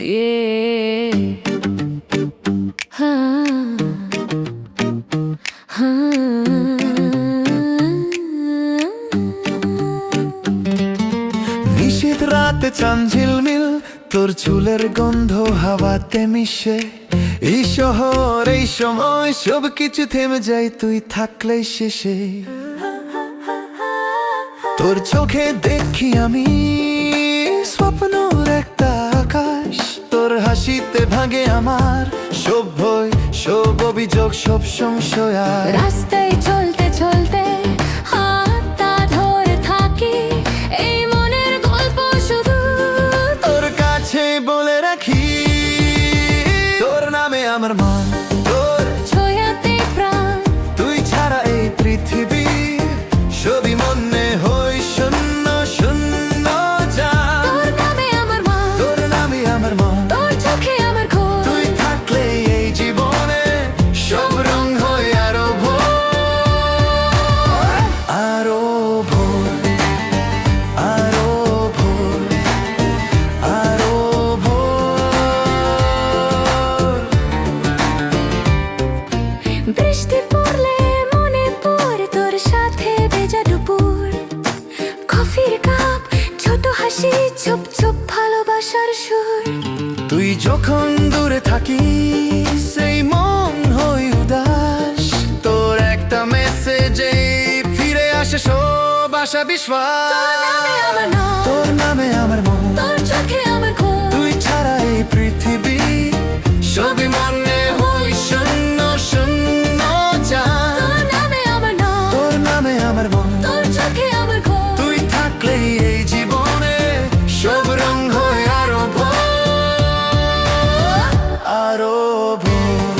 নিশীথ রাতে চাঁদ ঝিলমিল, তোর চুলের গন্ধ হাওয়াতে মিশে। এই শহর এই সময় সবকিছু থেমে যায় তুই থাকলেই শেষে। তোর চোখে দেখি আমি স্বপ্নর একটা আকাশ, তোর হাসিতে ভাঙে আমার সব ভয়, সব অভিযোগ, সব সংশয়। আর রাস্তায় চলতে চলতে হাতটা ধরে থাকি, এই মনের গল্প শুধু তোর কাছে বলে রাখি। তোর নামে আমার মন, তোর ছোঁয়াতে প্রাণ, তুই ছাড়া এই পৃথিবী সবই মনে হয় শূন্য শূন্য। যা তোর নামে আমার মা, তোর নামে আমার মন, তোর চোখে আমার ঘোর। তুই থাকলে এই জীবনে সব রং হয় আরো ভোর, আরো ভোর, আরো ভোর, আরো ভোর। বৃষ্টি পড়লে মনে পড়ে তোর সাথে ভেজা দুপুর, কফির কাপ, ছোট হাসি, চুপ চুপ ভালোবাসার সুর। তুই যখন দূরে থাকিস সেই মন হয় উদাস, তোর একটা মেসেজে ফিরে আসে সব আশা বিশ্বাস। আমার নাম, তোর নামে আমার মন, তোর চোখে আমার ঘোর। তুই ছাড়া এই পৃথিবী সবই মনে হয় শূন্য শূন্য। যা তোর নামে আমার নাম, তোর নামে আমার মন, তোর চোখে আমার ঘোর। তুই থাকলেই এই জীবনে সব রং হয় আরো ভোর, আরো ভোর,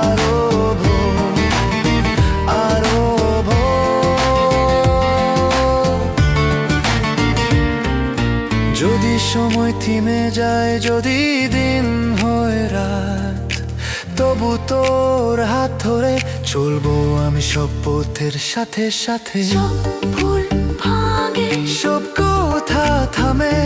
আরো ভোর, আরো ভোর। যদি সময় থেমে যায়, যদি দিন হয় রাত, তবু তোর হাত ধরে চলবো আমি সব পথের সাথে সাথে। সব ভুল ভাঙে, সব কথা থামে